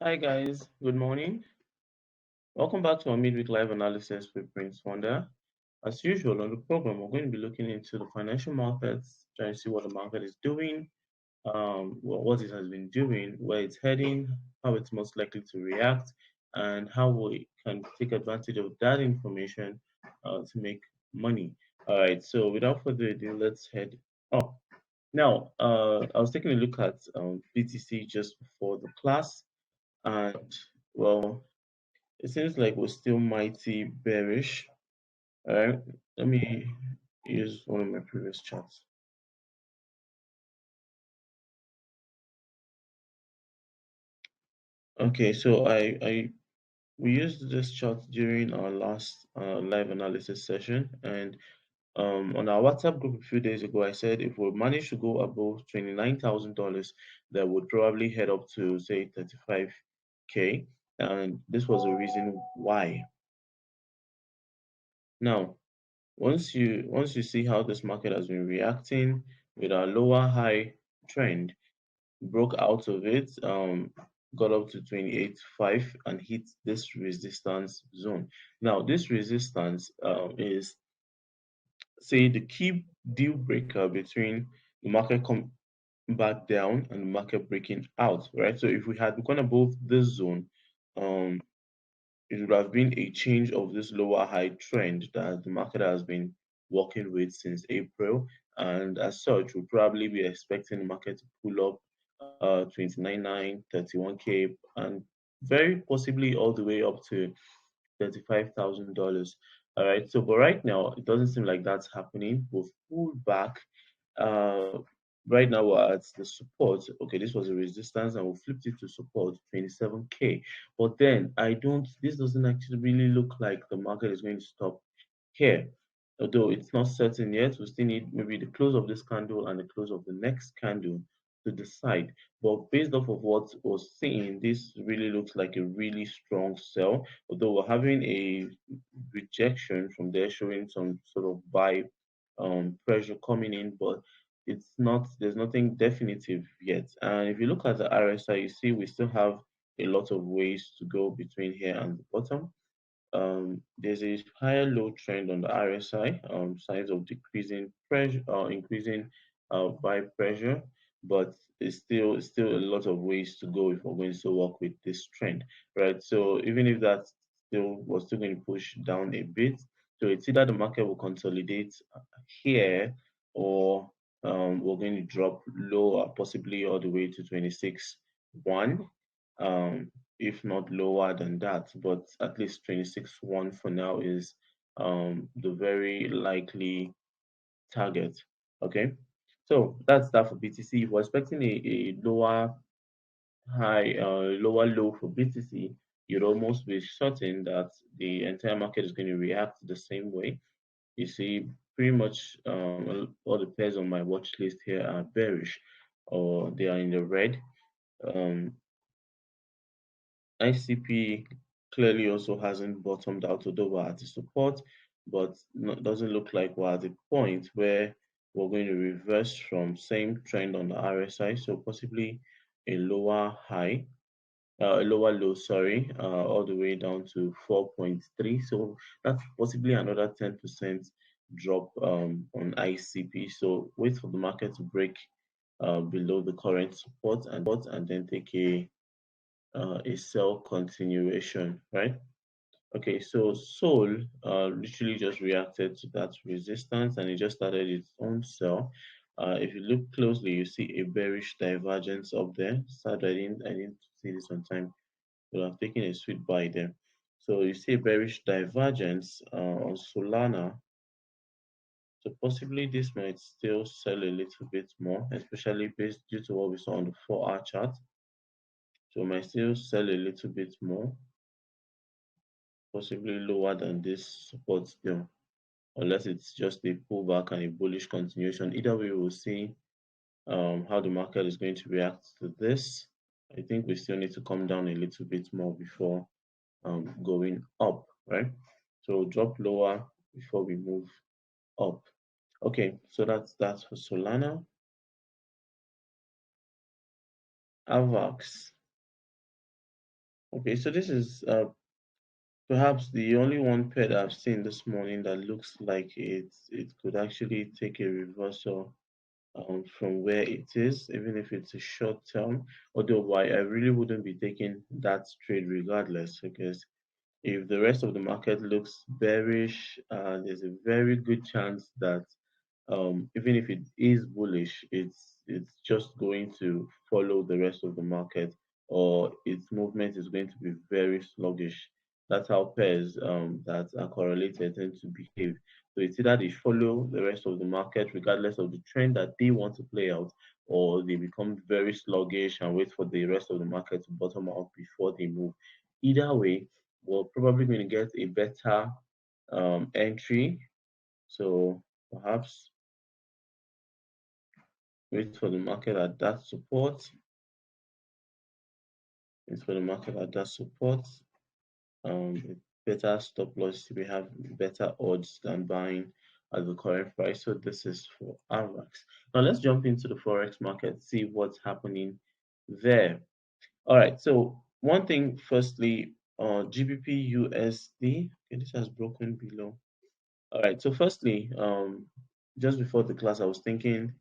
Hi guys, good morning. Welcome back to our midweek live analysis with Prince Wonder. As usual on the program, we're going to be looking into the financial markets, trying to see what the market is doing, what it has been doing, where it's heading, how it's most likely to react, and how we can take advantage of that information to make money. All right, so without further ado, let's head up. Now, I was taking a look at BTC just before the class, and well, it seems like we're still mighty bearish. All right, let me use one of my previous charts. Okay, so I we used this chart during our last live analysis session, and on our WhatsApp group a few days ago, I said if we manage to go above $29,000, that would probably head up to say 35K, and this was the reason why. Now, once you see how this market has been reacting with our lower high trend, broke out of it, got up to 28.5 and hit this resistance zone. Now, this resistance is, say, the key deal breaker between the market come back down and the market breaking out, right? So if we had gone above this zone, um, it would have been a change of this lower high trend that the market has been working with since April. And as such, we'll probably be expecting the market to pull up 29.9, 31K, and very possibly all the way up to $35,000. All right. So, but right now, it doesn't seem like that's happening. We've pulled back. Uh, right now, we're at the support. Okay, this was a resistance, and we flipped it to support 27K. But then, this doesn't actually really look like the market is going to stop here. Although it's not certain yet, we still need maybe the close of this candle and the close of the next candle to decide. But based off of what we're seeing, this really looks like a really strong sell. Although we're having a rejection from there, showing some sort of buy pressure coming in, but there's nothing definitive yet. And if you look at the RSI, you see we still have a lot of ways to go between here and the bottom. There's a higher low trend on the RSI, signs of decreasing pressure or increasing buy pressure, but it's still a lot of ways to go if we're going to work with this trend, right? So even if that still going to push down a bit, so it's either the market will consolidate here or we're going to drop lower, possibly all the way to 26.1. If not lower than that, but at least 26.1 for now is the very likely target. Okay, so that's that for BTC. If we're expecting a lower low for BTC, you'd almost be certain that the entire market is going to react the same way. You see, pretty much all the pairs on my watch list here are bearish or they are in the red. Um, ICP clearly also hasn't bottomed out, although we're at the support, but doesn't look like we're at the point where we're going to reverse from same trend on the RSI, so possibly a lower high, a lower low, sorry, all the way down to 4.3. So that's possibly another 10% drop on ICP. So wait for the market to break below the current support and then take a sell continuation, right? Okay, so Sol literally just reacted to that resistance and it just started its own sell. If you look closely, you see a bearish divergence up there. Sad I didn't see this on time, but I've taken a sweet buy there. So you see a bearish divergence on Solana. So possibly this might still sell a little bit more, especially based due to what we saw on the 4-hour chart. So it might still sell a little bit more, possibly lower than this support still, unless it's just a pullback and a bullish continuation. Either way, we'll see how the market is going to react to this. I think we still need to come down a little bit more before going up, right? So drop lower before we move up. Okay, so that's for Solana. Avax. Okay, so this is perhaps the only one pair that I've seen this morning that looks like it could actually take a reversal from where it is, even if it's a short term. Although why I really wouldn't be taking that trade regardless, because if the rest of the market looks bearish, there's a very good chance that even if it is bullish, it's just going to follow the rest of the market, or its movement is going to be very sluggish. That's how pairs that are correlated tend to behave. So it's either they follow the rest of the market regardless of the trend that they want to play out, or they become very sluggish and wait for the rest of the market to bottom out before they move. Either way, we're probably going to get a better entry. So perhaps wait for the market at that support. Wait for the market at that support. With better stop loss, we have better odds than buying at the current price. So this is for AVAX. Now let's jump into the forex market, see what's happening there. All right. So one thing, firstly, GBP USD. Okay, this has broken below. All right. So firstly, just before the class, I was thinking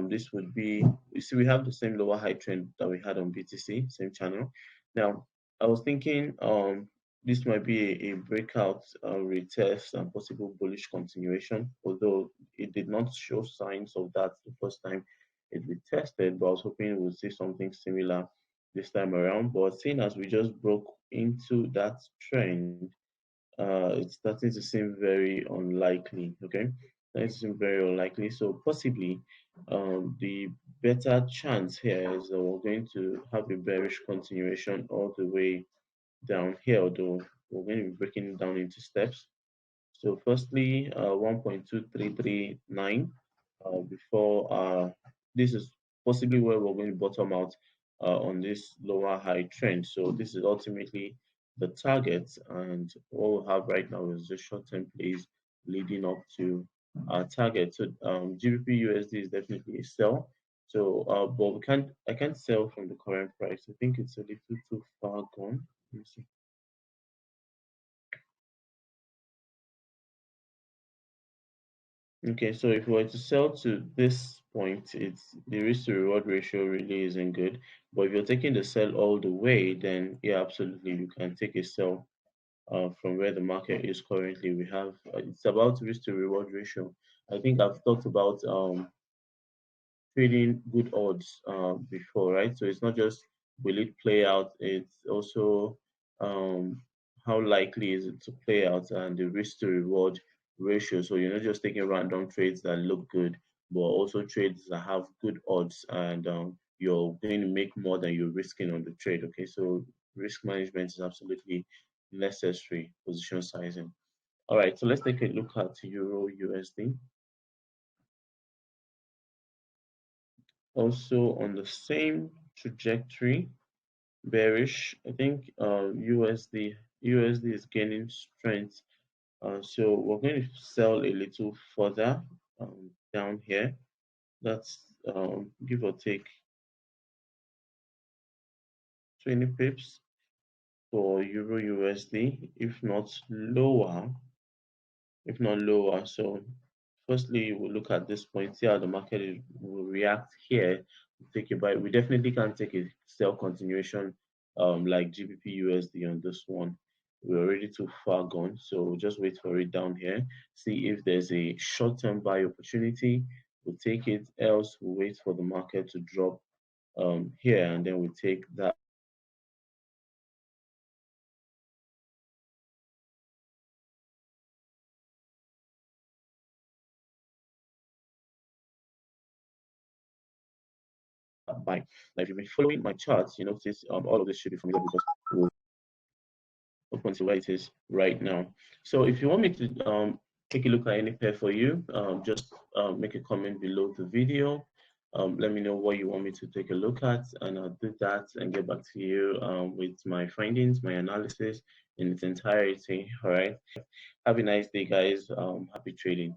this would be, you see, we have the same lower high trend that we had on BTC, same channel. Now, I was thinking this might be a breakout retest and possible bullish continuation, although it did not show signs of that the first time it retested, but I was hoping we'll see something similar this time around. But seeing as we just broke into that trend, it's starting to seem very unlikely. Okay, starting to seem very unlikely. So possibly, the better chance here is that we're going to have a bearish continuation all the way down here. Although we're going to be breaking it down into steps. So firstly, 1.2339 before this is possibly where we're going to bottom out on this lower high trend. So this is ultimately the target, and what we have right now is the short-term plays leading up to our target. So GBP USD is definitely a sell. So but I can't sell from the current price. I think it's a little too far gone. Let me see. Okay, so if we were to sell to this point, it's the risk to reward ratio really isn't good. But if you're taking the sell all the way, then yeah, absolutely, you can take a sell from where the market is currently. We have it's about risk to reward ratio. I think I've talked about trading good odds before, right? So it's not just will it play out, it's also um, how likely is it to play out and the risk to reward ratio. So you're not just taking random trades that look good, but also trades that have good odds, and you're going to make more than you're risking on the trade. Okay, so risk management is absolutely necessary. Position sizing. All right, so let's take a look at Euro USD. Also on the same trajectory, bearish. I think USD is gaining strength. So we're going to sell a little further down here. That's give or take 20 pips for Euro USD, if not lower. So firstly, we'll look at this point, see how the market will react here. Take a buy. We definitely can take a sell continuation like GBP USD on this one. We're already too far gone, so we'll just wait for it down here. See if there's a short-term buy opportunity. We'll take it. Else, we'll wait for the market to drop here, and then we'll take that buy. Now, if you've been following my charts, you notice all of this should be familiar because we'll up until where it is right now. So if you want me to take a look at any pair for you, just make a comment below the video. Let me know what you want me to take a look at, and I'll do that and get back to you with my findings, my analysis in its entirety. All right. Have a nice day, guys. Happy trading.